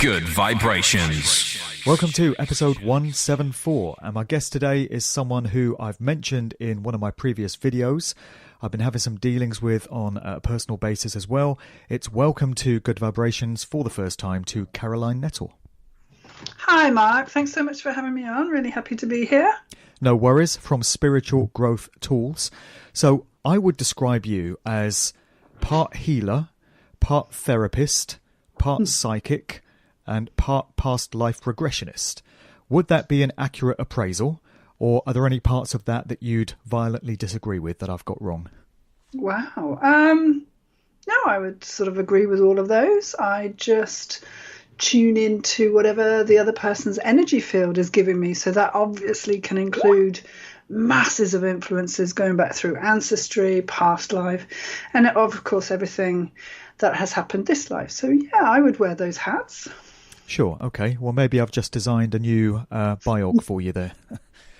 Good vibrations. Welcome to episode 174, and my guest today is someone who I've mentioned in one of my previous videos. I've been having some dealings with on a personal basis as well. It's welcome to Good Vibrations for the first time to Caroline Nettle. Hi Mark, thanks so much for having me on. Really happy to be here. No worries, from Spiritual Growth Tools. So I would describe you as part healer, part therapist, part psychic, and part past life regressionist. Would that be an accurate appraisal, or are there any parts of that that you'd violently disagree with that I've got wrong? Wow. No, I would sort of agree with all of those. I just tune into whatever the other person's energy field is giving me. So that obviously can include masses of influences going back through ancestry, past life, and of course everything that has happened this life. So yeah, I would wear those hats. Sure, okay. Well, maybe I've just designed a new biog for you there.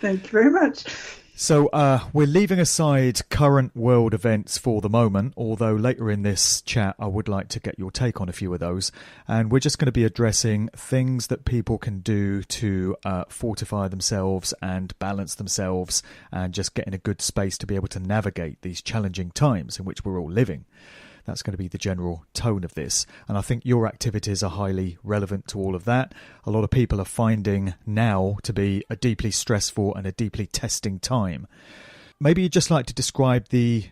Thank you very much. So we're leaving aside current world events for the moment, although later in this chat I would like to get your take on a few of those. And we're just going to be addressing things that people can do to fortify themselves and balance themselves and just get in a good space to be able to navigate these challenging times in which we're all living. That's going to be the general tone of this. And I think your activities are highly relevant to all of that. A lot of people are finding now to be a deeply stressful and a deeply testing time. Maybe you'd just like to describe the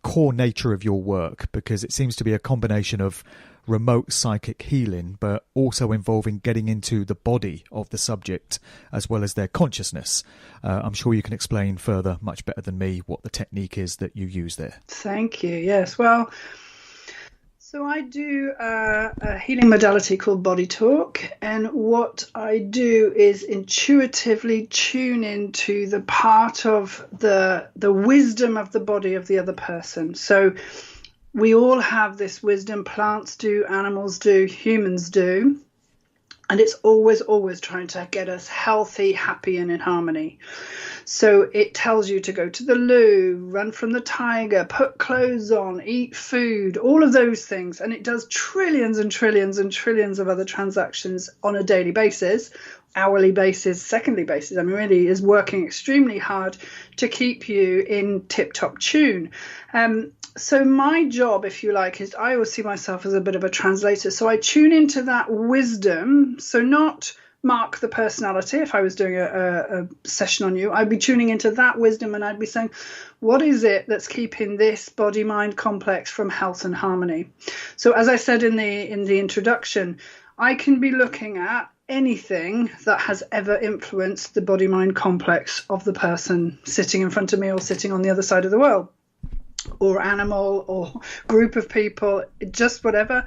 core nature of your work, because it seems to be a combination of remote psychic healing, but also involving getting into the body of the subject as well as their consciousness. I'm sure you can explain further, much better than me, what the technique is that you use there. Thank you. Yes, well, so I do a healing modality called BodyTalk, and what I do is intuitively tune into the part of the wisdom of the body of the other person. So we all have this wisdom. Plants do, animals do, humans do. And it's always trying to get us healthy, happy, and in harmony. So it tells you to go to the loo, run from the tiger, put clothes on, eat food, all of those things. And it does trillions and trillions and trillions of other transactions on a daily basis, hourly basis, secondly basis. I mean, really is working extremely hard to keep you in tip-top tune. So my job, if you like, is I always see myself as a bit of a translator. So I tune into that wisdom. So not Mark the personality. If I was doing a session on you, I'd be tuning into that wisdom, and I'd be saying, what is it that's keeping this body-mind complex from health and harmony? So as I said in the introduction, I can be looking at anything that has ever influenced the body-mind complex of the person sitting in front of me or sitting on the other side of the world, or animal or group of people, just whatever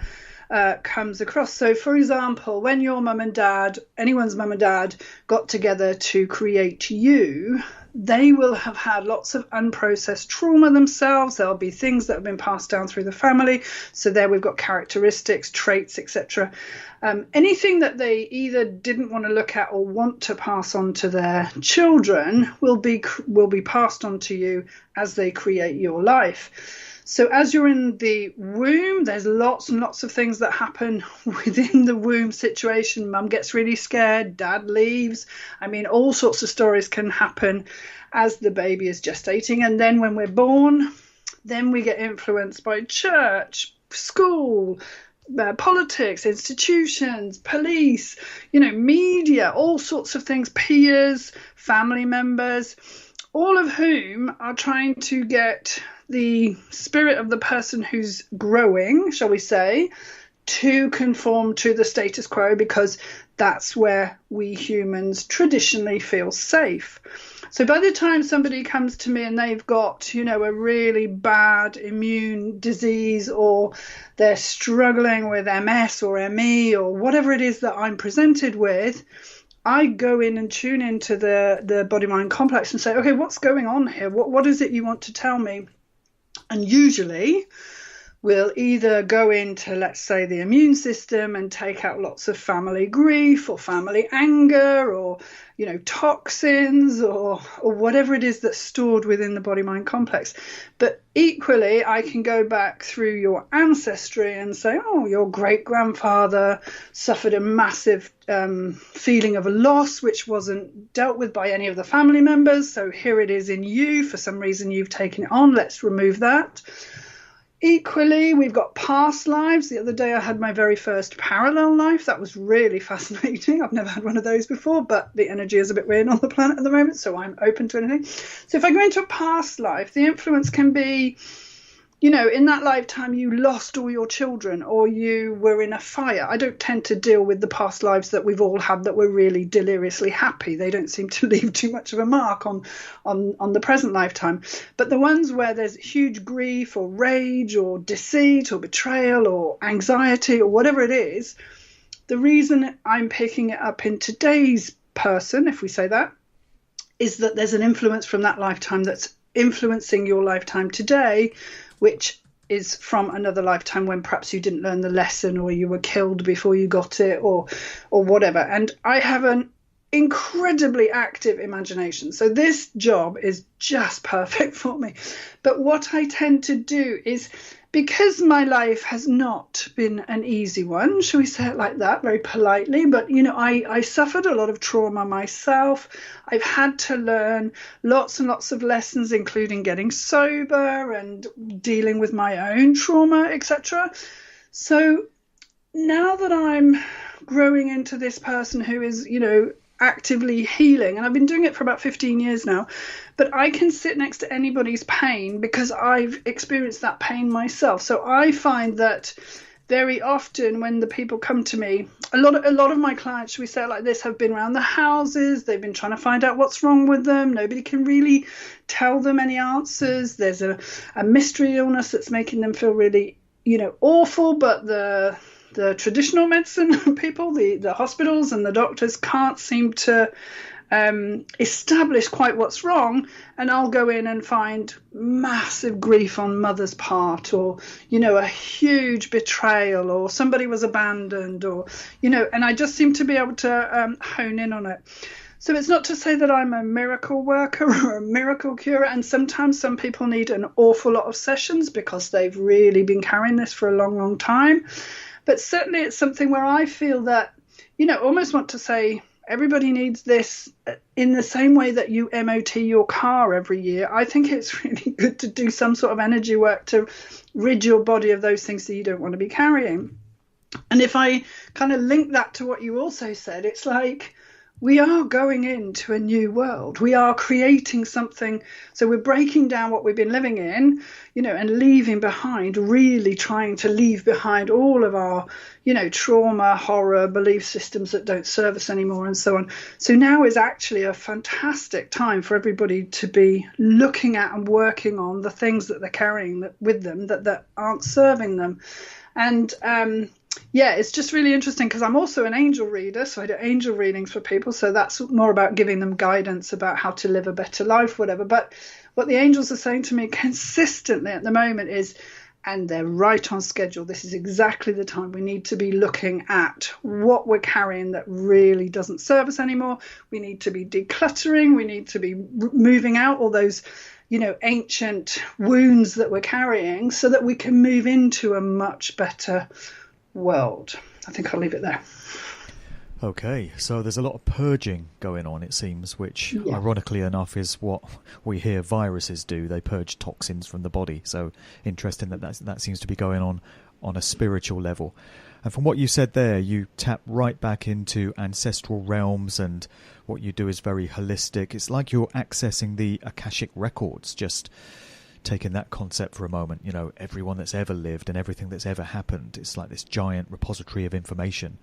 comes across. So for example, when your mum and dad, anyone's mum and dad, got together to create you, they will have had lots of unprocessed trauma themselves. There'll be things that have been passed down through the family. So there we've got characteristics, traits, etc. Anything that they either didn't want to look at or want to pass on to their children will be passed on to you as they create your life. So as you're in the womb, there's lots and lots of things that happen within the womb situation. Mum gets really scared, dad leaves. I mean, all sorts of stories can happen as the baby is gestating. And then when we're born, then we get influenced by church, school, politics, institutions, police, media, all sorts of things, peers, family members, all of whom are trying to get the spirit of the person who's growing, shall we say, to conform to the status quo, because that's where we humans traditionally feel safe. So by the time somebody comes to me and they've got, a really bad immune disease, or they're struggling with MS or ME or whatever it is that I'm presented with, I go in and tune into the body-mind complex and say, okay, what's going on here? What is it you want to tell me? And usually will either go into, let's say, the immune system and take out lots of family grief or family anger or, toxins or whatever it is that's stored within the body-mind complex. But equally, I can go back through your ancestry and say, oh, your great-grandfather suffered a massive feeling of a loss, which wasn't dealt with by any of the family members. So here it is in you. For some reason, you've taken it on. Let's remove that. Equally, we've got past lives. The other day I had my very first parallel life. That was really fascinating. I've never had one of those before, but the energy is a bit weird on the planet at the moment, so I'm open to anything. So if I go into a past life, the influence can be, in that lifetime you lost all your children or you were in a fire. I don't tend to deal with the past lives that we've all had that were really deliriously happy. They don't seem to leave too much of a mark on the present lifetime. But the ones where there's huge grief or rage or deceit or betrayal or anxiety or whatever it is, the reason I'm picking it up in today's person, if we say that, is that there's an influence from that lifetime that's influencing your lifetime today, which is from another lifetime when perhaps you didn't learn the lesson or you were killed before you got it or whatever. And I have an incredibly active imagination. So this job is just perfect for me. But what I tend to do is, because my life has not been an easy one, shall we say it like that, very politely, but, I suffered a lot of trauma myself. I've had to learn lots and lots of lessons, including getting sober and dealing with my own trauma, etc. So now that I'm growing into this person who is, actively healing, and I've been doing it for about 15 years now, but I can sit next to anybody's pain because I've experienced that pain myself. So I find that very often when the people come to me, a lot of my clients, should we say it like this, have been around the houses. They've been trying to find out what's wrong with them. Nobody can really tell them any answers. There's a mystery illness that's making them feel really, awful, but the traditional medicine people, the hospitals and the doctors can't seem to establish quite what's wrong. And I'll go in and find massive grief on mother's part, or, a huge betrayal, or somebody was abandoned, or, and I just seem to be able to hone in on it. So it's not to say that I'm a miracle worker or a miracle curer. And sometimes some people need an awful lot of sessions because they've really been carrying this for a long, long time. But certainly it's something where I feel that, almost want to say everybody needs this in the same way that you MOT your car every year. I think it's really good to do some sort of energy work to rid your body of those things that you don't want to be carrying. And if I kind of link that to what you also said, it's like, we are going into a new world. We are creating something. So we're breaking down what we've been living in, and leaving behind, really trying to leave behind all of our, trauma, horror, belief systems that don't serve us anymore, and so on. So now is actually a fantastic time for everybody to be looking at and working on the things that they're carrying with them that aren't serving them. And yeah, it's just really interesting because I'm also an angel reader, so I do angel readings for people. So that's more about giving them guidance about how to live a better life, whatever. But what the angels are saying to me consistently at the moment is, and they're right on schedule, this is exactly the time we need to be looking at what we're carrying that really doesn't serve us anymore. We need to be decluttering. We need to be moving out all those ancient wounds that we're carrying so that we can move into a much better world. I think I'll leave it there. Okay, so there's a lot of purging going on, it seems, which ironically enough is what we hear viruses do. They purge toxins from the body. So interesting that seems to be going on a spiritual level. And from what you said there, you tap right back into ancestral realms, and what you do is very holistic. It's like you're accessing the Akashic records, just taking that concept for a moment. Everyone that's ever lived and everything that's ever happened, it's like this giant repository of information.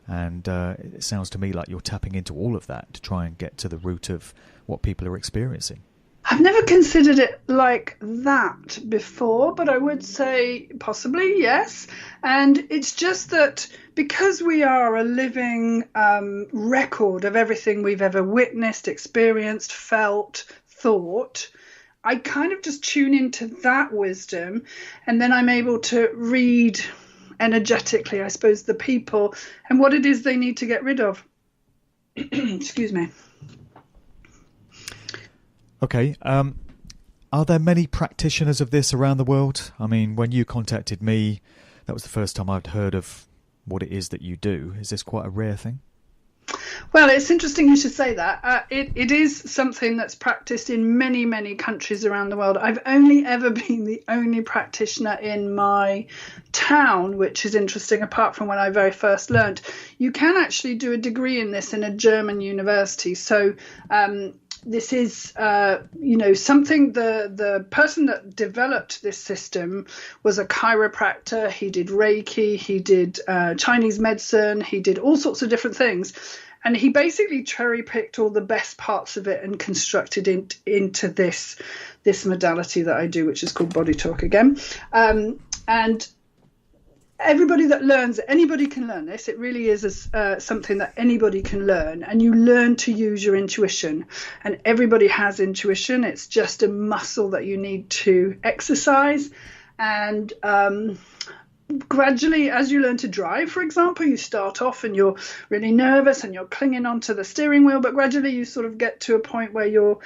And it sounds to me like you're tapping into all of that to try and get to the root of what people are experiencing. I've never considered it like that before, but I would say possibly, yes. And it's just that because we are a living record of everything we've ever witnessed, experienced, felt, thought, I kind of just tune into that wisdom, and then I'm able to read energetically, I suppose, the people and what it is they need to get rid of. Excuse me. Okay. Are there many practitioners of this around the world? I mean, when you contacted me, that was the first time I'd heard of what it is that you do. Is this quite a rare thing? Well, it's interesting you should say that. It is something that's practiced in many, many countries around the world. I've only ever been the only practitioner in my town, which is interesting, apart from when I very first learned. You can actually do a degree in this in a German university. So this is, something the person that developed this system was a chiropractor. He did Reiki, he did Chinese medicine, he did all sorts of different things. And he basically cherry picked all the best parts of it and constructed it into this modality that I do, which is called BodyTalk again. And everybody that learns, anybody can learn this. It really is something that anybody can learn, and you learn to use your intuition. And everybody has intuition. It's just a muscle that you need to exercise. And gradually, as you learn to drive, for example, you start off and you're really nervous and you're clinging onto the steering wheel, but gradually you sort of get to a point where you're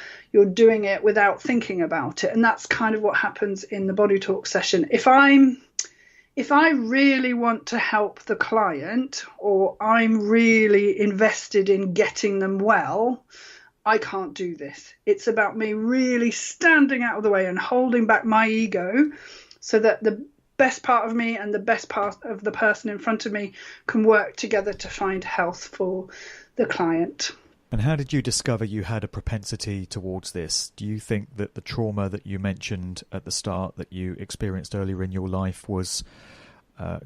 doing it without thinking about it. And that's kind of what happens in the Body Talk session. If I really want to help the client, or I'm really invested in getting them well, I can't do this. It's about me really standing out of the way and holding back my ego so that the best part of me and the best part of the person in front of me can work together to find health for the client. And how did you discover you had a propensity towards this? Do you think that the trauma that you mentioned at the start that you experienced earlier in your life was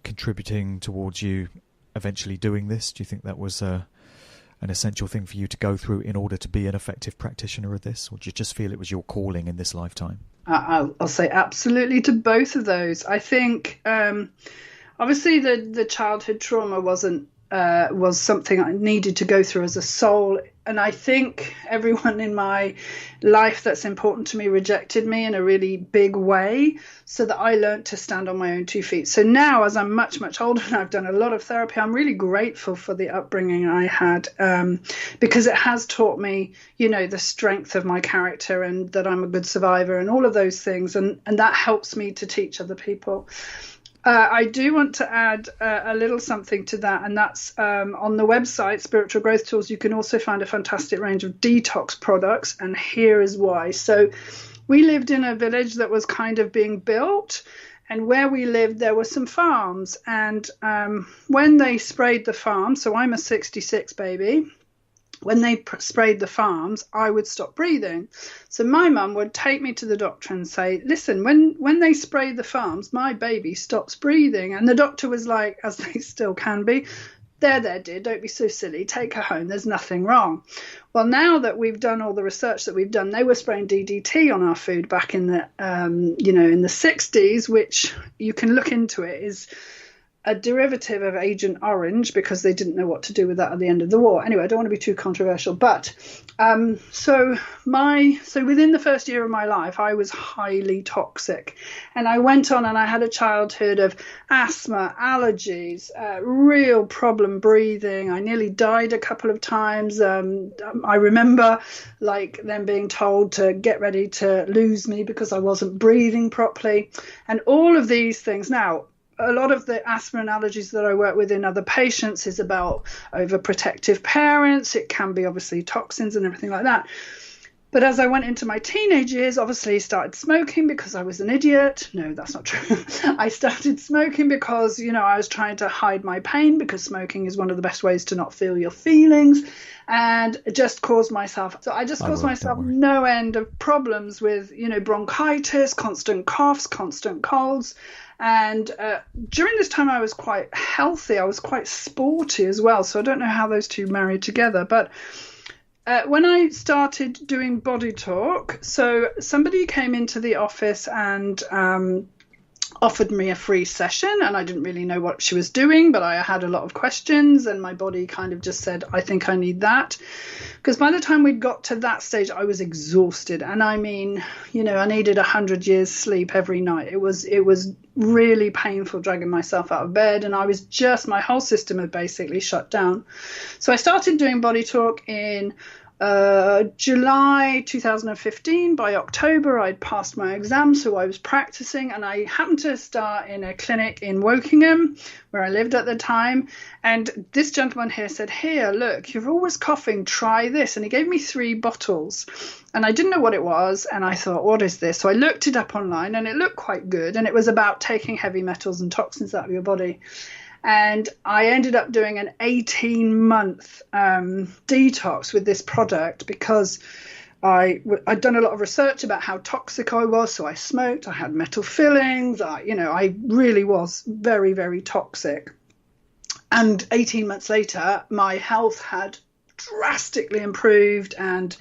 contributing towards you eventually doing this? Do you think that was an essential thing for you to go through in order to be an effective practitioner of this? Or do you just feel it was your calling in this lifetime? I'll say absolutely to both of those. I think obviously the childhood trauma was something I needed to go through as a soul. And I think everyone in my life that's important to me rejected me in a really big way, so that I learned to stand on my own 2 feet. So now, as I'm much, much older and I've done a lot of therapy, I'm really grateful for the upbringing I had, because it has taught me, the strength of my character and that I'm a good survivor and all of those things. And that helps me to teach other people. I do want to add a little something to that, and that's on the website, Spiritual Growth Tools, you can also find a fantastic range of detox products, and here is why. So we lived in a village that was kind of being built, and where we lived, there were some farms, and when they sprayed the farm, so I'm a 66 baby, when they sprayed the farms, I would stop breathing. So my mum would take me to the doctor and say, listen, when they spray the farms, my baby stops breathing. And the doctor was like, as they still can be, there, dear, don't be so silly. Take her home. There's nothing wrong. Well, now that we've done all the research that we've done, they were spraying DDT on our food back in the, in the 60s, which you can look into it, is a derivative of Agent Orange, because they didn't know what to do with that at the end of the war. Anyway, I don't want to be too controversial, but so within the first year of my life, I was highly toxic, and I went on and I had a childhood of asthma, allergies, real problem breathing. I nearly died a couple of times. I remember them being told to get ready to lose me because I wasn't breathing properly, and all of these things. Now, a lot of the asthma and allergies that I work with in other patients is about overprotective parents. It can be obviously toxins and everything like that. But as I went into my teenage years, obviously started smoking because I was an idiot. No, that's not true. I started smoking because, I was trying to hide my pain, because smoking is one of the best ways to not feel your feelings, and just caused myself no end of problems with, bronchitis, constant coughs, constant colds. And during this time, I was quite healthy. I was quite sporty as well. So I don't know how those two married together. But when I started doing Body Talk, so somebody came into the office and offered me a free session, and I didn't really know what she was doing, but I had a lot of questions, and my body kind of just said, I think I need that. Because by the time we'd got to that stage, I was exhausted. And I mean, I needed 100 years sleep every night. It was really painful dragging myself out of bed, and my whole system had basically shut down. So I started doing Body Talk in July 2015. By October, I'd passed my exam, so I was practicing, and I happened to start in a clinic in Wokingham, where I lived at the time. And this gentleman here said, here, look, you're always coughing, try this. And he gave me 3 bottles, and I didn't know what it was. And I thought, what is this? So I looked it up online, and it looked quite good. And it was about taking heavy metals and toxins out of your body. And I ended up doing an 18-month detox with this product, because I'd done a lot of research about how toxic I was. So I smoked, I had metal fillings, I really was very, very toxic. And 18 months later, my health had drastically improved. And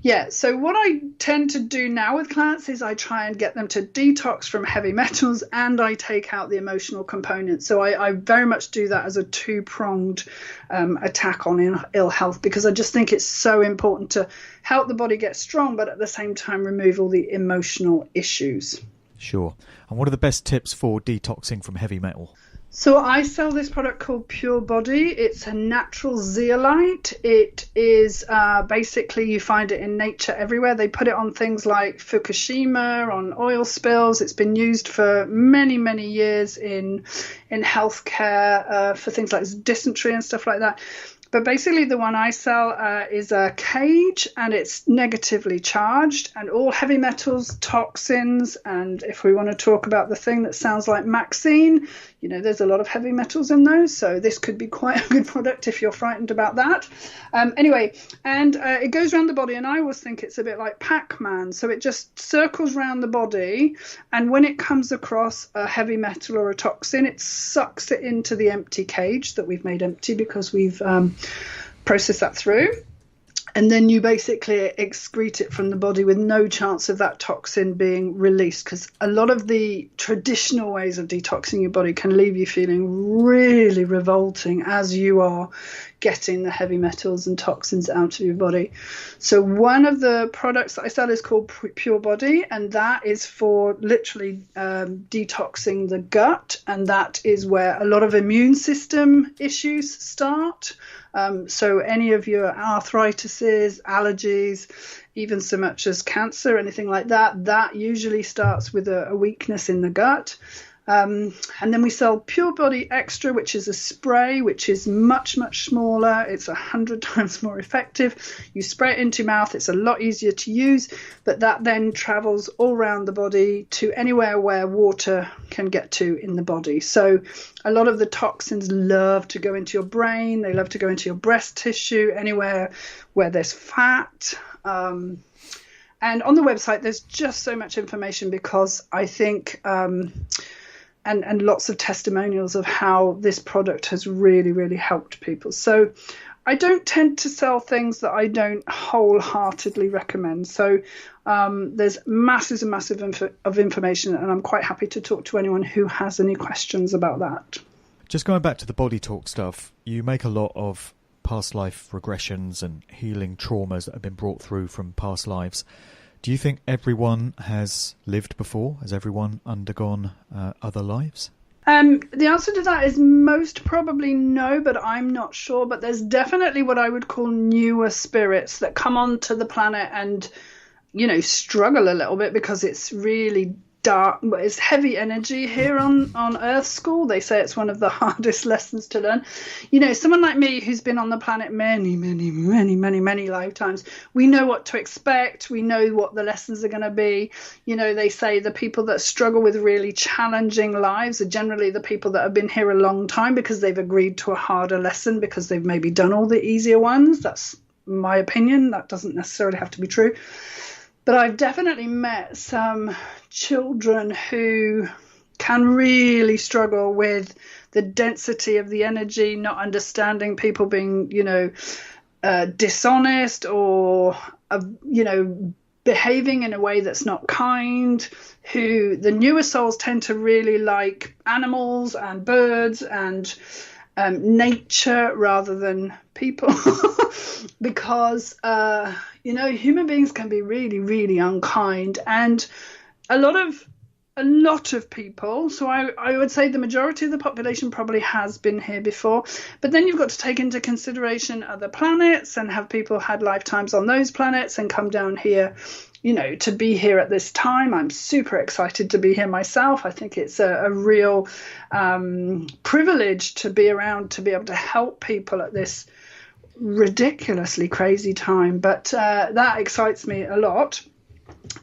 yeah, so what I tend to do now with clients is I try and get them to detox from heavy metals, and I take out the emotional component. So I very much do that as a 2-pronged attack on ill health, because I just think it's so important to help the body get strong, but at the same time remove all the emotional issues. Sure. And what are the best tips for detoxing from heavy metal? So I sell this product called Pure Body. It's a natural zeolite. It is basically, you find it in nature everywhere. They put it on things like Fukushima, on oil spills. It's been used for many, many years in healthcare for things like dysentery and stuff like that. But basically the one I sell is a cage, and it's negatively charged, and all heavy metals, toxins, and if we want to talk about the thing that sounds like Maxine, there's a lot of heavy metals in those, so this could be quite a good product if you're frightened about that. Anyway, and it goes around the body, and I always think it's a bit like Pac-Man, so it just circles around the body, and when it comes across a heavy metal or a toxin, it sucks it into the empty cage that we've made empty because we've processed that through. And then you basically excrete it from the body with no chance of that toxin being released, because a lot of the traditional ways of detoxing your body can leave you feeling really revolting as you are getting the heavy metals and toxins out of your body. So one of the products that I sell is called Pure Body, and that is for literally detoxing the gut, and that is where a lot of immune system issues start. So any of your arthritises, allergies, even so much as cancer, anything like that, that usually starts with a weakness in the gut. And then we sell Pure Body Extra, which is a spray, which is much, much smaller. It's 100 times more effective. You spray it into your mouth. It's a lot easier to use, but that then travels all around the body to anywhere where water can get to in the body. So a lot of the toxins love to go into your brain. They love to go into your breast tissue, anywhere where there's fat. And on the website, there's just so much information, because I think and lots of testimonials of how this product has really, really helped people. So I don't tend to sell things that I don't wholeheartedly recommend. So there's masses and masses of information, and I'm quite happy to talk to anyone who has any questions about that. Just going back to the Body Talk stuff, you make a lot of past life regressions and healing traumas that have been brought through from past lives. Do you think everyone has lived before? Has everyone undergone other lives? The answer to that is most probably no, but I'm not sure. But there's definitely what I would call newer spirits that come onto the planet and, struggle a little bit, because it's really dark. It's heavy energy here on Earth School. They say it's one of the hardest lessons to learn. Someone like me who's been on the planet many, many, many, many, many lifetimes, we know what to expect. We know what the lessons are going to be. They say the people that struggle with really challenging lives are generally the people that have been here a long time, because they've agreed to a harder lesson, because they've maybe done all the easier ones. That's my opinion. That doesn't necessarily have to be true. But I've definitely met some children who can really struggle with the density of the energy, not understanding people being, dishonest or, behaving in a way that's not kind, who the newer souls tend to really like animals and birds and nature rather than people, because human beings can be really, really unkind, and a lot of people, so I would say the majority of the population probably has been here before, but then you've got to take into consideration other planets, and have people had lifetimes on those planets and come down here, to be here at this time. I'm super excited to be here myself. I think it's a real privilege to be around, to be able to help people at this ridiculously crazy time. But that excites me a lot,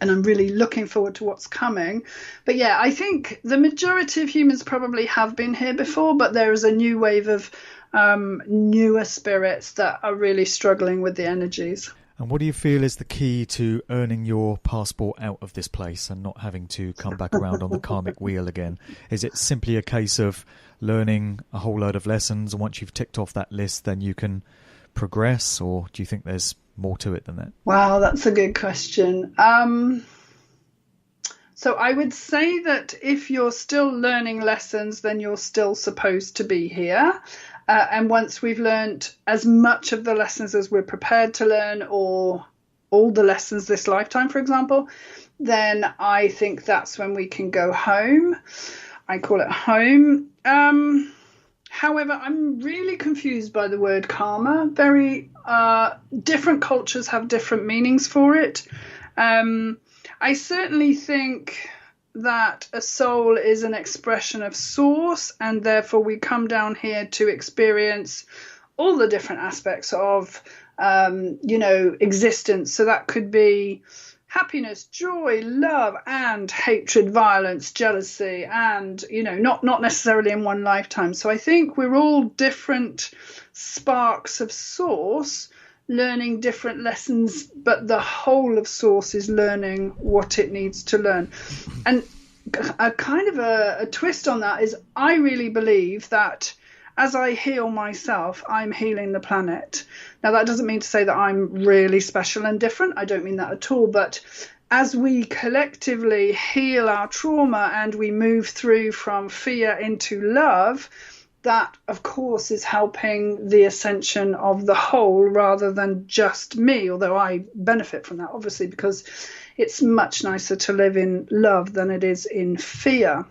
and I'm really looking forward to what's coming. But yeah, I think the majority of humans probably have been here before, but there is a new wave of newer spirits that are really struggling with the energies. And what do you feel is the key to earning your passport out of this place and not having to come back around on the karmic wheel again? Is it simply a case of learning a whole load of lessons, and once you've ticked off that list, then you can progress? Or do you think there's more to it than that? Wow, that's a good question. So I would say that if you're still learning lessons, then you're still supposed to be here. And once we've learned as much of the lessons as we're prepared to learn, or all the lessons this lifetime, for example, then I think that's when we can go home. I call it home. However, I'm really confused by the word karma. Very different cultures have different meanings for it. I certainly think that a soul is an expression of source, and therefore we come down here to experience all the different aspects of, existence. So that could be happiness, joy, love, and hatred, violence, jealousy, and, not necessarily in one lifetime. So I think we're all different sparks of source, learning different lessons, but the whole of source is learning what it needs to learn. And a kind of a twist on that is, I really believe that as I heal myself, I'm healing the planet. Now, that doesn't mean to say that I'm really special and different. I don't mean that at all. But as we collectively heal our trauma and we move through from fear into love, that, of course, is helping the ascension of the whole rather than just me, although I benefit from that, obviously, because it's much nicer to live in love than it is in fear.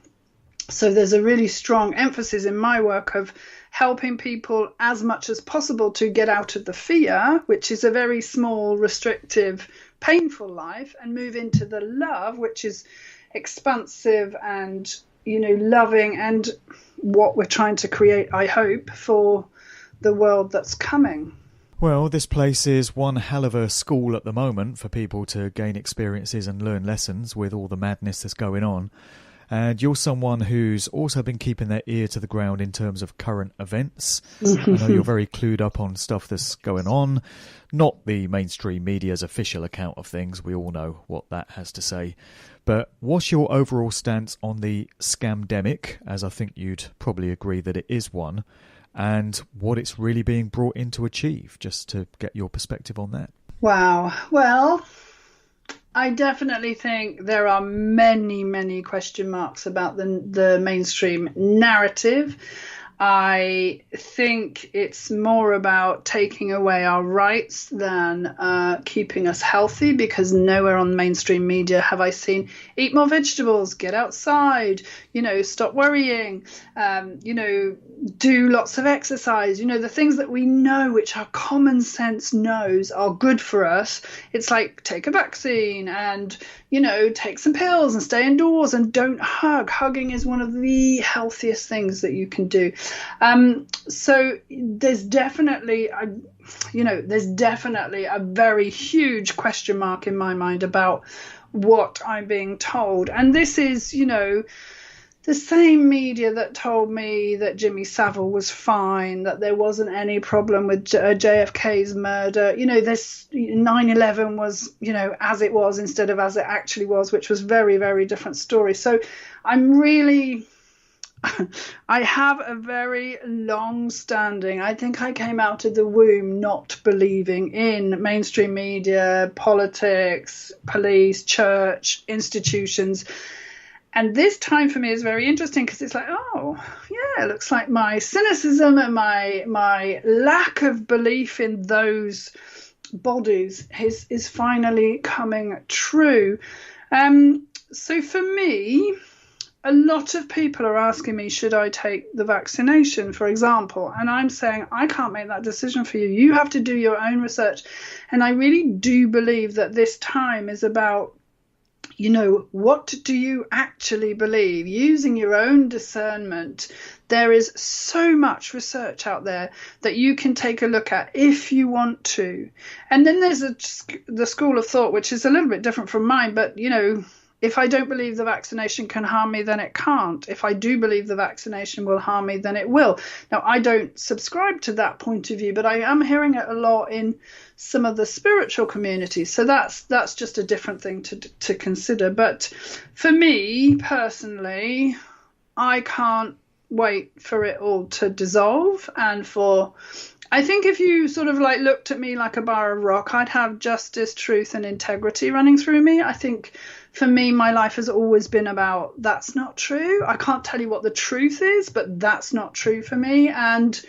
So there's a really strong emphasis in my work of helping people as much as possible to get out of the fear, which is a very small, restrictive, painful life, and move into the love, which is expansive and, loving, and what we're trying to create, I hope, for the world that's coming. Well, this place is one hell of a school at the moment for people to gain experiences and learn lessons with all the madness that's going on. And you're someone who's also been keeping their ear to the ground in terms of current events. I know you're very clued up on stuff that's going on. Not the mainstream media's official account of things. We all know what that has to say. But what's your overall stance on the scamdemic, as I think you'd probably agree that it is one, and what it's really being brought in to achieve, just to get your perspective on that? Wow. Well, I definitely think there are many, many question marks about the mainstream narrative. I think it's more about taking away our rights than keeping us healthy, because nowhere on mainstream media have I seen eat more vegetables, get outside, stop worrying, do lots of exercise, the things that we know, which our common sense knows are good for us. It's like, take a vaccine and, take some pills and stay indoors and don't hug. Hugging is one of the healthiest things that you can do. So there's definitely a very huge question mark in my mind about what I'm being told. And this is, the same media that told me that Jimmy Savile was fine, that there wasn't any problem with JFK's murder. This 9/11 was, as it was instead of as it actually was, which was very, very different story. So I'm really I have a very long-standing, I think I came out of the womb not believing in mainstream media, politics, police, church, institutions. And this time for me is very interesting because it's like, oh, yeah, it looks like my cynicism and my lack of belief in those bodies is finally coming true. So for me, a lot of people are asking me, should I take the vaccination, for example? And I'm saying, I can't make that decision for you. You have to do your own research. And I really do believe that this time is about, what do you actually believe? Using your own discernment. There is so much research out there that you can take a look at if you want to. And then there's the school of thought, which is a little bit different from mine, but, if I don't believe the vaccination can harm me, then it can't. If I do believe the vaccination will harm me, then it will. Now, I don't subscribe to that point of view, but I am hearing it a lot in some of the spiritual communities. So that's just a different thing to consider. But for me personally, I can't wait for it all to dissolve. And I think if you sort of like looked at me like a bar of rock, I'd have justice, truth, and integrity running through me. I think for me, my life has always been about that's not true. I can't tell you what the truth is, but that's not true for me. And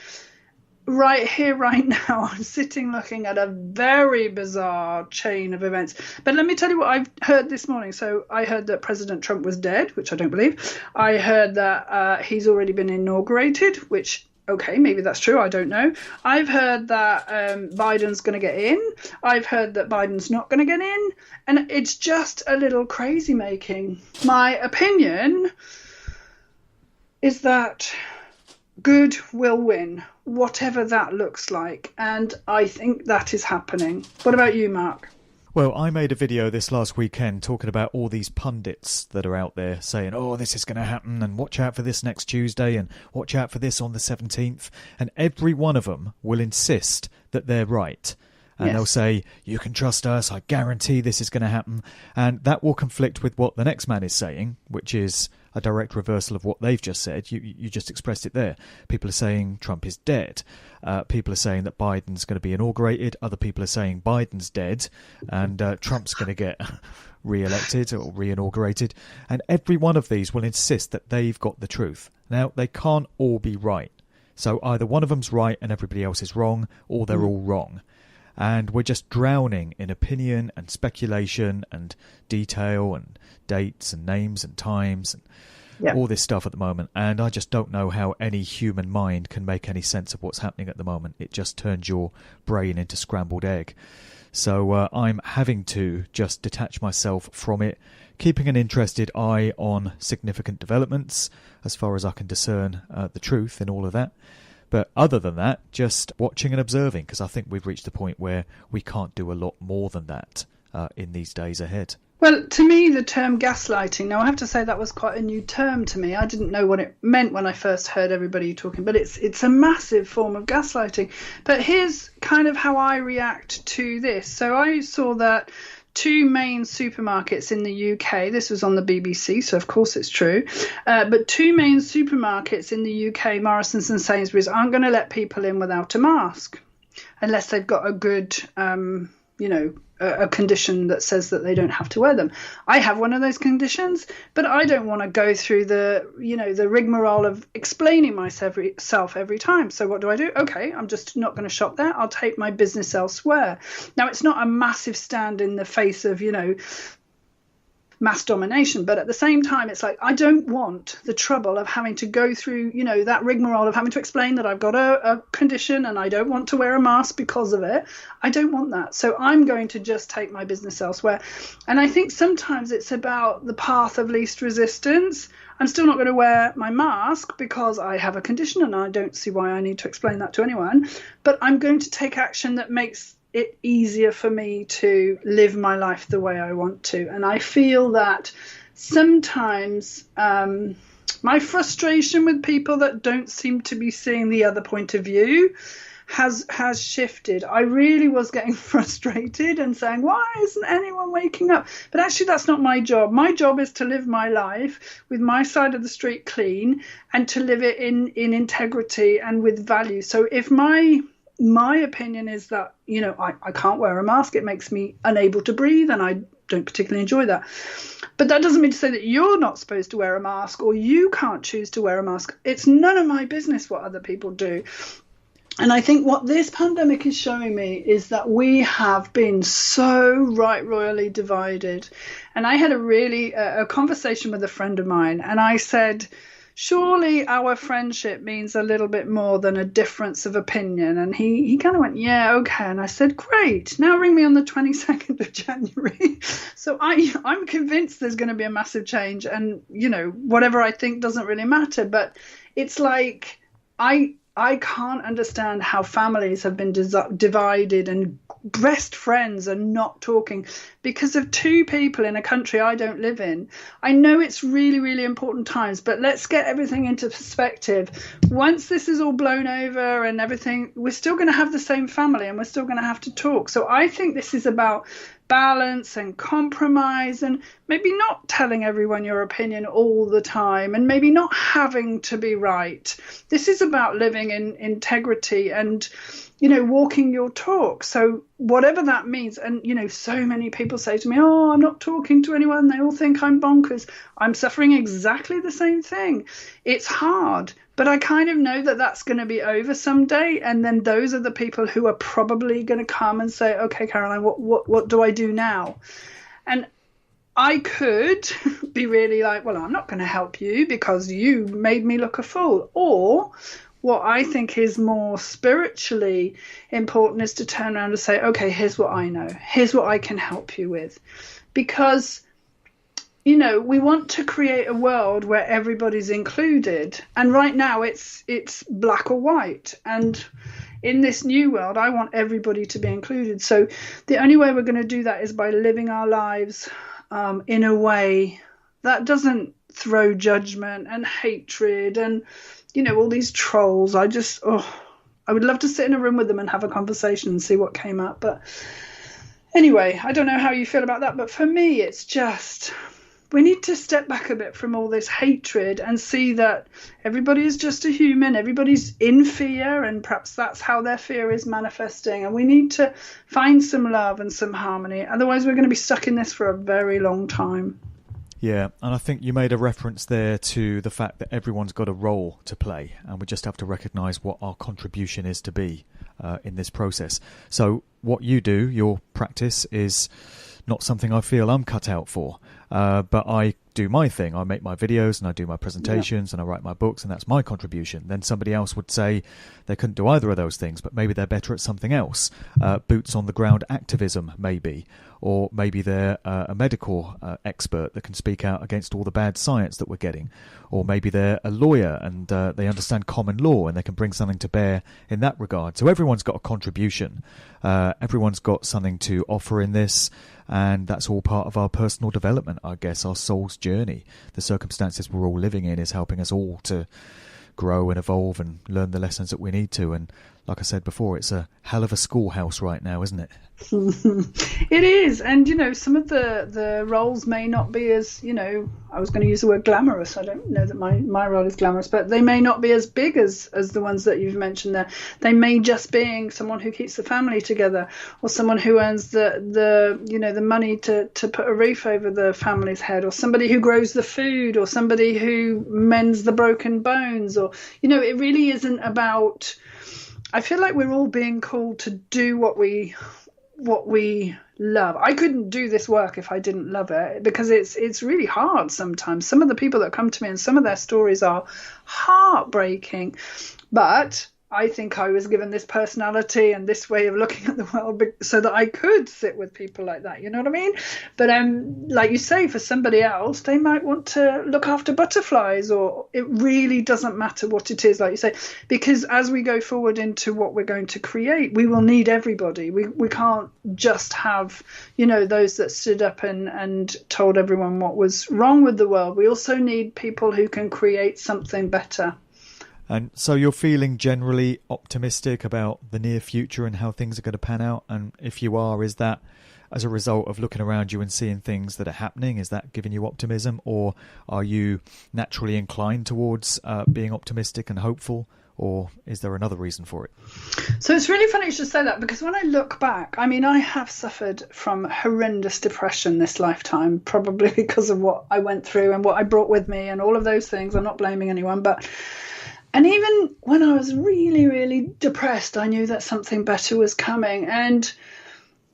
right here, right now, I'm sitting looking at a very bizarre chain of events. But let me tell you what I've heard this morning. So I heard that President Trump was dead, which I don't believe. I heard that he's already been inaugurated, which okay, maybe that's true. I don't know. I've heard that Biden's going to get in. I've heard that Biden's not going to get in. And it's just a little crazy making. My opinion is that good will win, whatever that looks like. And I think that is happening. What about you, Mark? Well, I made a video this last weekend talking about all these pundits that are out there saying, oh, this is going to happen and watch out for this next Tuesday and watch out for this on the 17th. And every one of them will insist that they're right. And They'll say, you can trust us, I guarantee this is going to happen. And that will conflict with what the next man is saying, which is a direct reversal of what they've just said. You just expressed it there. People are saying Trump is dead. People are saying that Biden's going to be inaugurated. Other people are saying Biden's dead and Trump's going to get re-elected or re-inaugurated. And every one of these will insist that they've got the truth. Now, they can't all be right. So either one of them's right and everybody else is wrong, or they're all wrong. And we're just drowning in opinion and speculation and detail and dates and names and times and all this stuff at the moment. And I just don't know how any human mind can make any sense of what's happening at the moment. It just turns your brain into scrambled egg. So I'm having to just detach myself from it, keeping an interested eye on significant developments as far as I can discern the truth in all of that. But other than that, just watching and observing, because I think we've reached the point where we can't do a lot more than that in these days ahead. Well, to me, the term gaslighting, now I have to say that was quite a new term to me. I didn't know what it meant when I first heard everybody talking, but it's a massive form of gaslighting. But here's kind of how I react to this. So I saw that two main supermarkets in the UK, this was on the BBC, so of course it's true, but two main supermarkets in the UK, Morrison's and Sainsbury's, aren't going to let people in without a mask unless they've got a good, a condition that says that they don't have to wear them. I have one of those conditions, but I don't want to go through the rigmarole of explaining myself every time. So what do? Okay, I'm just not going to shop there. I'll take my business elsewhere. Now, it's not a massive stand in the face of, mass domination, but at the same time, it's like, I don't want the trouble of having to go through, that rigmarole of having to explain that I've got a condition and I don't want to wear a mask because of it. I don't want that. So I'm going to just take my business elsewhere. And I think sometimes it's about the path of least resistance. I'm still not going to wear my mask because I have a condition and I don't see why I need to explain that to anyone. But I'm going to take action that makes it easier for me to live my life the way I want to. And I feel that sometimes my frustration with people that don't seem to be seeing the other point of view has shifted. I really was getting frustrated and saying, why isn't anyone waking up? But actually, that's not my job. My job is to live my life with my side of the street clean and to live it in integrity and with value. So if my opinion is that, I can't wear a mask, it makes me unable to breathe, and I don't particularly enjoy that. But that doesn't mean to say that you're not supposed to wear a mask or you can't choose to wear a mask. It's none of my business what other people do. And I think what this pandemic is showing me is that we have been so royally divided. And I had a conversation with a friend of mine, and I said, surely our friendship means a little bit more than a difference of opinion. And he kind of went, yeah, okay. And I said, great. Now ring me on the 22nd of January. So I'm convinced there's going to be a massive change. And, whatever I think doesn't really matter. But it's like I can't understand how families have been divided and best friends are not talking because of two people in a country I don't live in. I know it's really, really important times, but let's get everything into perspective. Once this is all blown over and everything, we're still going to have the same family and we're still going to have to talk. So I think this is about balance and compromise, and maybe not telling everyone your opinion all the time, and maybe not having to be right. This is about living in integrity and, walking your talk. So whatever that means, and, so many people say to me, oh, I'm not talking to anyone. They all think I'm bonkers. I'm suffering exactly the same thing. It's hard. But I kind of know that that's going to be over someday. And then those are the people who are probably going to come and say, okay, Caroline, what do I do now? And I could be really like, well, I'm not going to help you because you made me look a fool. Or what I think is more spiritually important is to turn around and say, okay, here's what I know. Here's what I can help you with. Because we want to create a world where everybody's included. And right now it's black or white. And in this new world, I want everybody to be included. So the only way we're going to do that is by living our lives in a way that doesn't throw judgment and hatred and, all these trolls. I would love to sit in a room with them and have a conversation and see what came up. But anyway, I don't know how you feel about that. But for me, it's just, we need to step back a bit from all this hatred and see that everybody is just a human. Everybody's in fear, and perhaps that's how their fear is manifesting. And we need to find some love and some harmony. Otherwise, we're going to be stuck in this for a very long time. Yeah, and I think you made a reference there to the fact that everyone's got a role to play, and we just have to recognise what our contribution is to be in this process. So what you do, your practice, is not something I feel I'm cut out for, but I do my thing. I make my videos and I do my presentations and I write my books, and that's my contribution. Then somebody else would say they couldn't do either of those things, but maybe they're better at something else. Boots on the ground activism, maybe. Or maybe they're a medical expert that can speak out against all the bad science that we're getting. Or maybe they're a lawyer and they understand common law and they can bring something to bear in that regard. So everyone's got a contribution. Everyone's got something to offer in this. And that's all part of our personal development, I guess, our soul's journey. The circumstances we're all living in is helping us all to grow and evolve and learn the lessons that we need to. And like I said before, it's a hell of a schoolhouse right now, isn't it? It is. And, some of the roles may not be as, I was going to use the word glamorous. I don't know that my role is glamorous, but they may not be as big as the ones that you've mentioned there. They may just be someone who keeps the family together, or someone who earns the money to put a roof over the family's head, or somebody who grows the food, or somebody who mends the broken bones, or, it really isn't about, I feel like we're all being called to do what we love. I couldn't do this work if I didn't love it, because it's really hard sometimes. Some of the people that come to me and some of their stories are heartbreaking, but I think I was given this personality and this way of looking at the world so that I could sit with people like that. You know what I mean? But like you say, for somebody else, they might want to look after butterflies, or it really doesn't matter what it is, like you say, because as we go forward into what we're going to create, we will need everybody. We can't just have, those that stood up and told everyone what was wrong with the world. We also need people who can create something better. And so you're feeling generally optimistic about the near future and how things are going to pan out? And if you are, is that as a result of looking around you and seeing things that are happening? Is that giving you optimism, or are you naturally inclined towards being optimistic and hopeful, or is there another reason for it? So it's really funny you should say that, because when I look back, I mean, I have suffered from horrendous depression this lifetime, probably because of what I went through and what I brought with me and all of those things. I'm not blaming anyone, and even when I was really, really depressed, I knew that something better was coming. And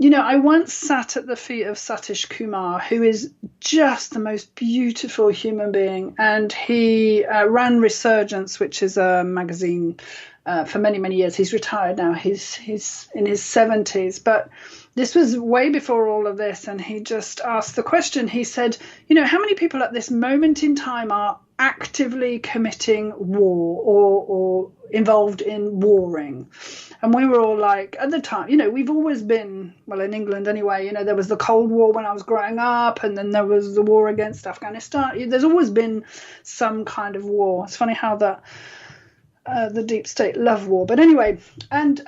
you know, I once sat at the feet of Satish Kumar, who is just the most beautiful human being. And he ran Resurgence, which is a magazine for many, many years. He's retired now. He's in his 70s. But this was way before all of this. And he just asked the question. He said, you know, how many people at this moment in time are actively committing war or involved in warring? And we were all like, at the time, you know, we've always been, well, in England anyway, you know, there was the Cold War when I was growing up, and then there was the war against Afghanistan. There's always been some kind of war. It's funny how that the deep state love war. But anyway, and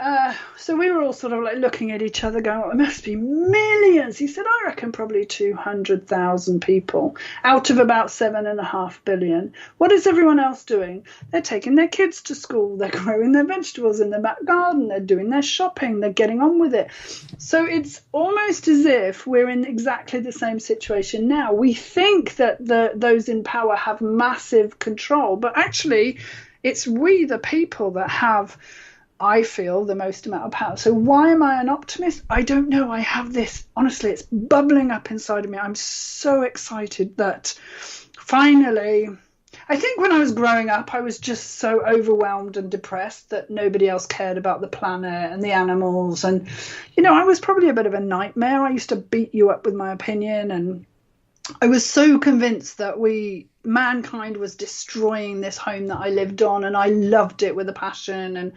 so we were all sort of like looking at each other going, well, it must be millions. He said, I reckon probably 200,000 people out of about 7.5 billion. What is everyone else doing? They're taking their kids to school. They're growing their vegetables in their back garden. They're doing their shopping. They're getting on with it. So it's almost as if we're in exactly the same situation now. We think that those in power have massive control, but actually it's we, the people, that have, I feel, the most amount of power. So why am I an optimist? I don't know. I have this, honestly, it's bubbling up inside of me. I'm so excited that finally, I think when I was growing up, I was just so overwhelmed and depressed that nobody else cared about the planet and the animals. And, you know, I was probably a bit of a nightmare. I used to beat you up with my opinion, and I was so convinced that mankind was destroying this home that I lived on, and I loved it with a passion.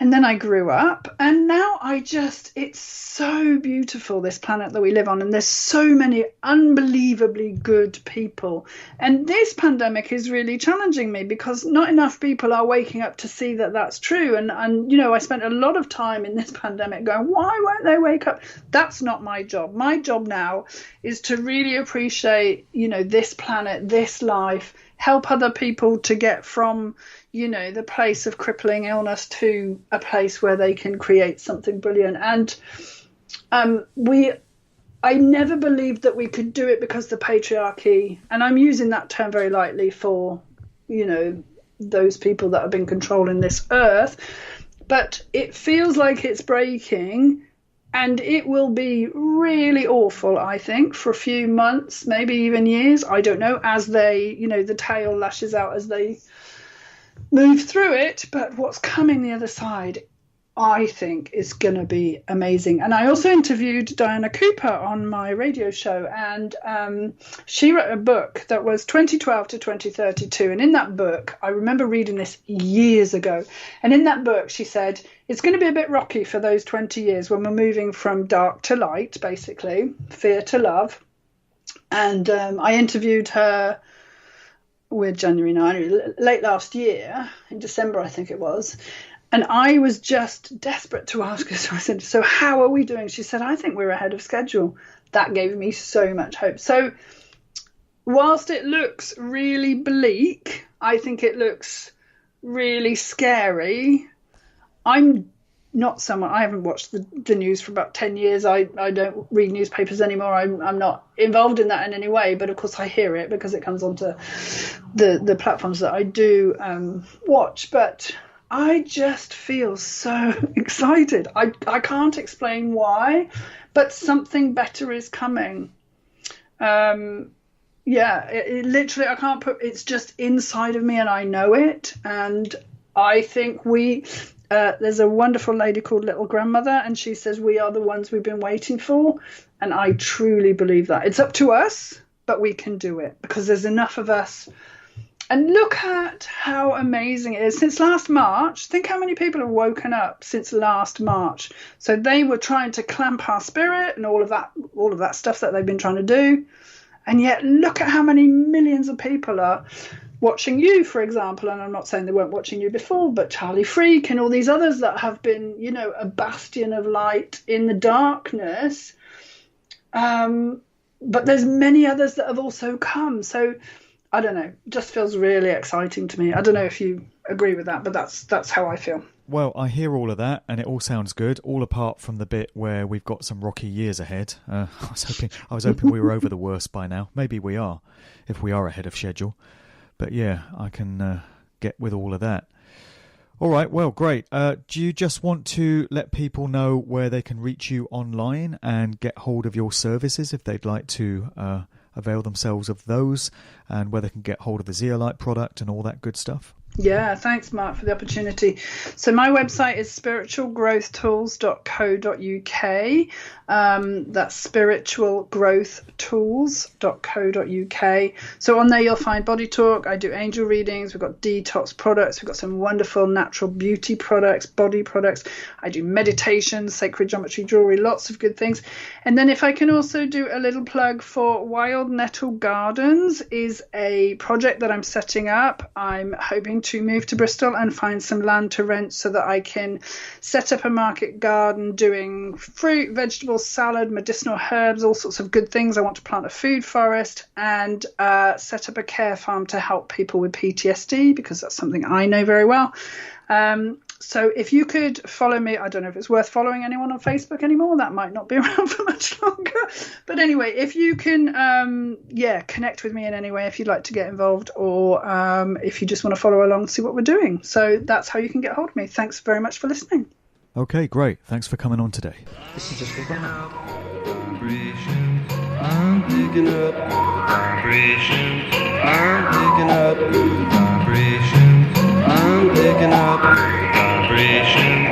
And then I grew up, and now it's so beautiful, this planet that we live on, and there's so many unbelievably good people. And this pandemic is really challenging me because not enough people are waking up to see that that's true. And you know, I spent a lot of time in this pandemic going, why won't they wake up? That's not my job. My job now is to really appreciate, you know, this planet, this life, help other people to get from, you know, the place of crippling illness to a place where they can create something brilliant. And I never believed that we could do it because the patriarchy, and I'm using that term very lightly for, you know, those people that have been controlling this earth, but it feels like it's breaking. And it will be really awful, I think, for a few months, maybe even years. I don't know, as they, you know, the tail lashes out as they move through it. But what's coming the other side, I think, is going to be amazing. And I also interviewed Diana Cooper on my radio show, and she wrote a book that was 2012 to 2032. And in that book, I remember reading this years ago. And in that book, she said, it's going to be a bit rocky for those 20 years when we're moving from dark to light, basically, fear to love. And I interviewed her with January 9, late last year, in December, I think it was. And I was just desperate to ask her. So I said, so how are we doing? She said, I think we're ahead of schedule. That gave me so much hope. So whilst it looks really bleak, I think it looks really scary. I'm not someone, I haven't watched the news for about 10 years. I don't read newspapers anymore. I'm not involved in that in any way. But of course I hear it because it comes onto the platforms that I do watch. But I just feel so excited. I can't explain why, but something better is coming. It literally, I can't it's just inside of me and I know it. And I think there's a wonderful lady called Little Grandmother, and she says we are the ones we've been waiting for. And I truly believe that. It's up to us, but we can do it because there's enough of us. And look at how amazing it is. Since last March, think how many people have woken up since last March. So they were trying to clamp our spirit and all of that stuff that they've been trying to do. And yet look at how many millions of people are watching you, for example, and I'm not saying they weren't watching you before, but Charlie Freak and all these others that have been, you know, a bastion of light in the darkness. But there's many others that have also come. So I don't know, it just feels really exciting to me. I don't know if you agree with that, but that's how I feel. Well, I hear all of that, and it all sounds good, all apart from the bit where we've got some rocky years ahead. I was hoping we were over the worst by now. Maybe we are, if we are ahead of schedule. But yeah, I can get with all of that. All right, well, great. Do you just want to let people know where they can reach you online and get hold of your services if they'd like to avail themselves of those, and where they can get hold of the Zeolite product and all that good stuff? Yeah, thanks, Mark, for the opportunity. So my website is spiritualgrowthtools.co.uk. That's spiritualgrowthtools.co.uk. So on there you'll find BodyTalk. I do angel readings. We've got detox products. We've got some wonderful natural beauty products, body products. I do meditation, sacred geometry jewelry, lots of good things. And then if I can also do a little plug for Wild Nettle Gardens, is a project that I'm setting up. I'm hoping to move to Bristol and find some land to rent so that I can set up a market garden doing fruit, vegetables, salad, medicinal herbs, all sorts of good things. I want to plant a food forest and set up a care farm to help people with PTSD, because that's something I know very well. So if you could follow me, I don't know if it's worth following anyone on Facebook anymore. That might not be around for much longer. But anyway, if you can, connect with me in any way, if you'd like to get involved, or if you just want to follow along, see what we're doing. So that's how you can get hold of me. Thanks very much for listening. Okay, great. Thanks for coming on today. This is just for that. I'm picking up vibrations. I'm picking up good vibrations. I'm picking up vibrations.